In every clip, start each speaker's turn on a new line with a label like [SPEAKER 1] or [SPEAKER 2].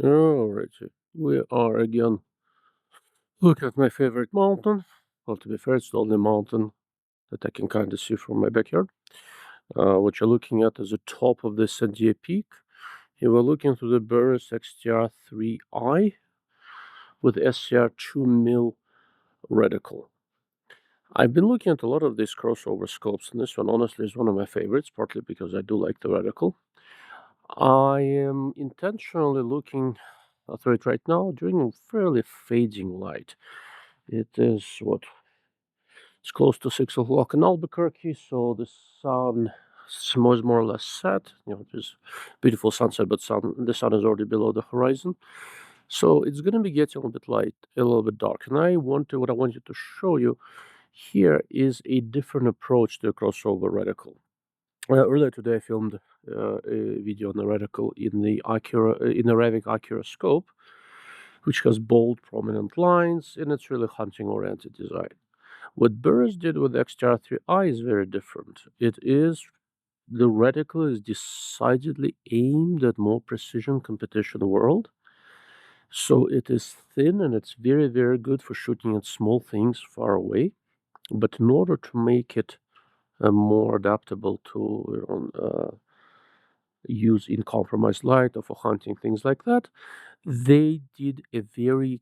[SPEAKER 1] Alright, we are again. Look at my favorite mountain. Well, to be fair, it's the only mountain that I can kind of see from my backyard. What you're looking at is the top of the Sandia Peak. You were looking through the Burris XTR3i with SCR2 Mil Reticle. I've been looking at a lot of these crossover scopes, and this one honestly is one of my favorites, partly because I do like the reticle. I am intentionally looking through it right now during a fairly fading light. It is what? It's close to 6 o'clock in Albuquerque, so the sun was more or less set. There's beautiful sunset, but the sun is already below the horizon. So it's going to be getting a little bit light, a little bit dark. And what I wanted to show you here is a different approach to a crossover reticle. Earlier today, I filmed a video on the reticle in the Revit Acura scope, which has bold, prominent lines, and it's really hunting-oriented design. What Burris did with the XTR3i is very different. The reticle is decidedly aimed at more precision competition world. So it is thin and it's very, very good for shooting at small things far away. But in order to make it more adaptable to use in compromised light or for hunting, things like that, they did a very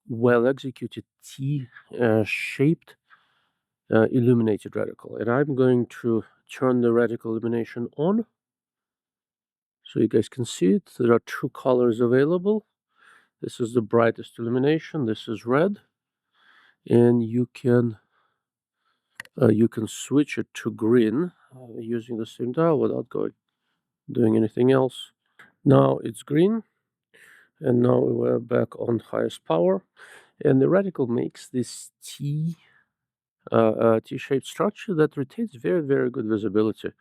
[SPEAKER 1] well executed T-shaped illuminated reticle, and I'm going to turn the reticle illumination on so you guys can see it. There are two colors available. This is the brightest illumination, this is red, and you can switch it to green using the same dial without doing anything else. Now it's green, and now we're back on highest power, and the reticle makes this T-shaped structure that retains very, very good visibility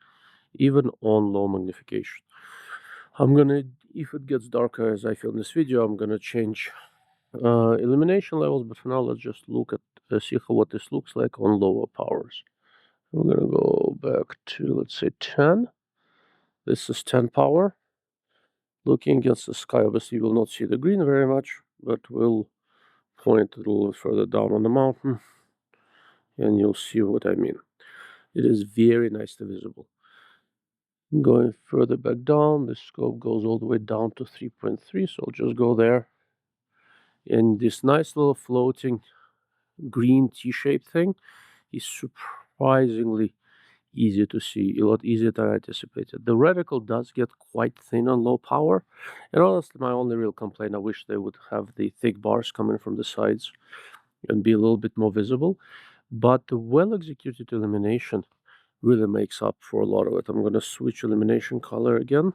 [SPEAKER 1] even on low magnification. If it gets darker as I film this video, I'm gonna change illumination levels, but for now let's just look at see what this looks like on lower powers. I'm gonna go back to, let's say, 10. This is 10 power. Looking against the sky, obviously you will not see the green very much, but we'll point a little further down on the mountain and you'll see what I mean. It is very nicely visible. Going further back down, the scope goes all the way down to 3.3, so I'll just go there. And this nice little floating green T-shaped thing is surprisingly easy to see, a lot easier than I anticipated. The reticle does get quite thin on low power, and honestly my only real complaint, I wish they would have the thick bars coming from the sides and be a little bit more visible, but the well-executed illumination really makes up for a lot of it. I'm going to switch illumination color again.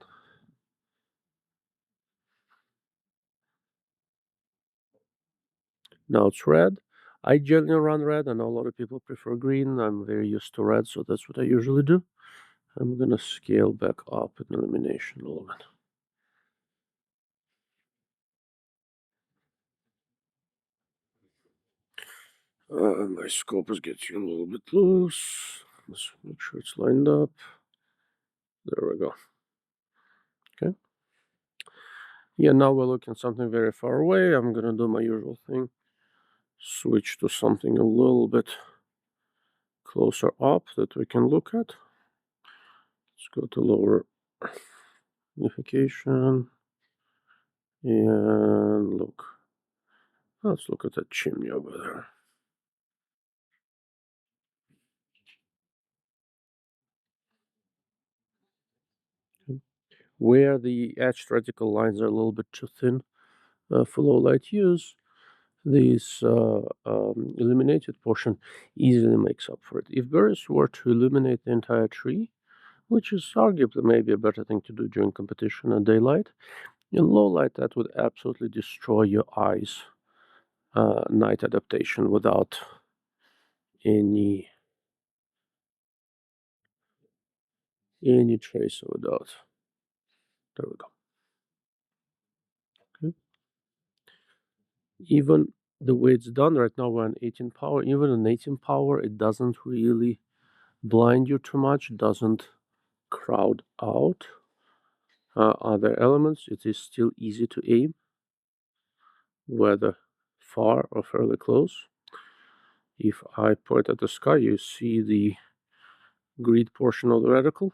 [SPEAKER 1] Now it's red. I generally run red. I know a lot of people prefer green. I'm very used to red, so that's what I usually do. I'm going to scale back up in illumination a little bit. My scope is getting a little bit loose. Let's make sure it's lined up. There we go. Okay. Yeah, now we're looking at something very far away. I'm going to do my usual thing. Switch to something a little bit closer up that we can look at. Let's go to lower magnification. And look. Let's look at that chimney over there. Where the etched reticle lines are a little bit too thin for low light use, this illuminated portion easily makes up for it. If Burris were to illuminate the entire tree, which is arguably maybe a better thing to do during competition and daylight, in low light that would absolutely destroy your eyes' night adaptation without any trace of a doubt. There we go. Okay. Even the way it's done right now, we're on 18 power. Even on 18 power, it doesn't really blind you too much. It doesn't crowd out. other elements, it is still easy to aim, whether far or fairly close. If I point at the sky, you see the grid portion of the reticle.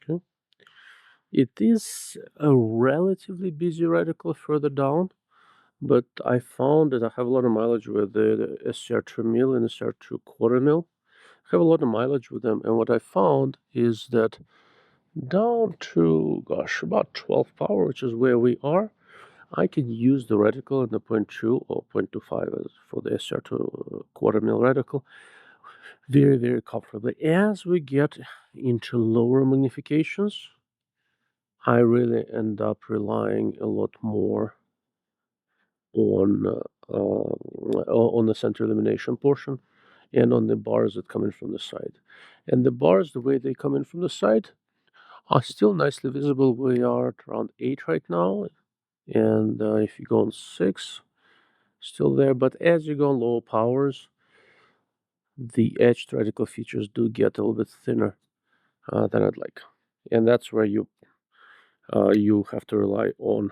[SPEAKER 1] Okay. It is a relatively busy reticle further down, but I found that I have a lot of mileage with the SCR2 Mil and SCR2 quarter mil. I have a lot of mileage with them, and what I found is that down to, gosh, about 12 power, which is where we are, I can use the reticle in the 0.2 or 0.25 for the SCR2 quarter mil reticle very, very comfortably. As we get into lower magnifications, I really end up relying a lot more on the center illumination portion and on the bars that come in from the side. And the bars, the way they come in from the side, are still nicely visible. We are at around 8 right now, and if you go on 6, still there. But as you go on lower powers, the edge reticle features do get a little bit thinner than I'd like, and that's where you have to rely on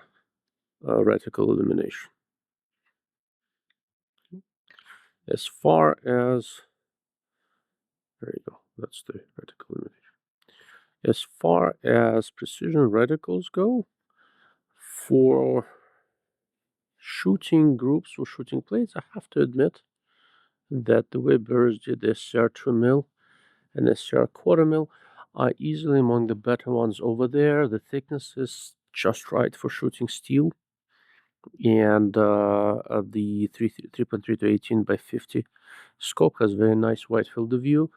[SPEAKER 1] reticle illumination. As far as, there you go, that's the reticle illumination. As far as precision reticles go, for shooting groups or shooting plates, I have to admit that the way Burris did the SCR2 Mil and SCR quarter mil are easily among the better ones over there. The thickness is just right for shooting steel, and the 3.3 to 18 by 50 scope has very nice wide field of view.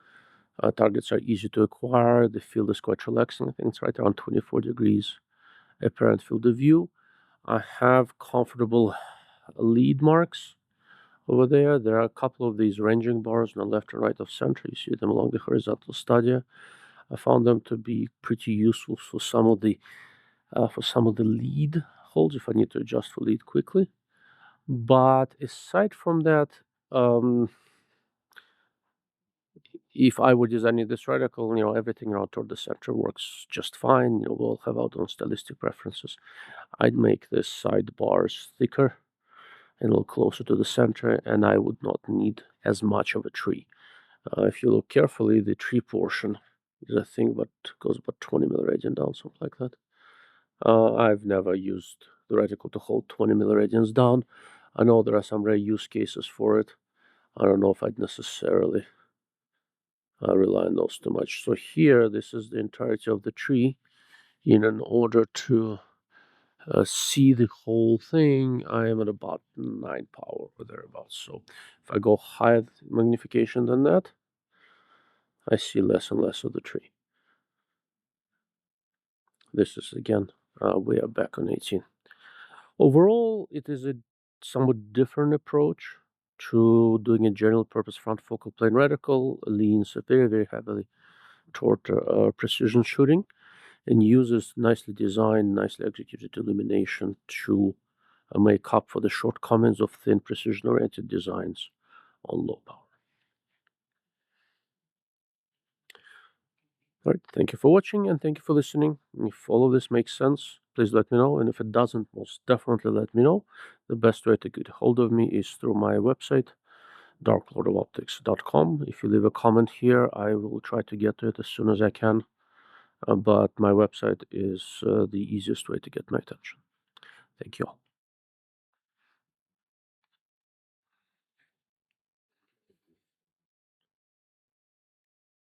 [SPEAKER 1] Targets are easy to acquire. The field is quite relaxing. I think it's right around 24 degrees apparent field of view. I have comfortable lead marks over there. There are a couple of these ranging bars on the left and right of center. You see them along the horizontal stadia. I found them to be pretty useful for some of the lead holds if I need to adjust for lead quickly. But aside from that, if I were designing this reticle, everything around toward the center works just fine. We'll have our own stylistic preferences. I'd make the side bars thicker and a little closer to the center, and I would not need as much of a tree. If you look carefully, the tree portion is a thing but goes about 20 milliradian down, something like that. I've never used the reticle to hold 20 milliradians down. I know there are some rare use cases for it. I don't know if I'd necessarily rely on those too much. So here, this is the entirety of the tree. In order to see the whole thing, I am at about 9 power or thereabouts. So if I go higher magnification than that, I see less and less of the tree. This is again, we are back on 18. Overall, it is a somewhat different approach to doing a general purpose front focal plane reticle. Leans very, very heavily toward precision shooting and uses nicely designed, nicely executed illumination to make up for the shortcomings of thin precision-oriented designs on low power. All right, thank you for watching and thank you for listening. If all of this makes sense, please let me know, and if it doesn't, most definitely let me know. The best way to get a hold of me is through my website, darklordofoptics.com. If you leave a comment here, I will try to get to it as soon as I can, but my website is the easiest way to get my attention. Thank you all.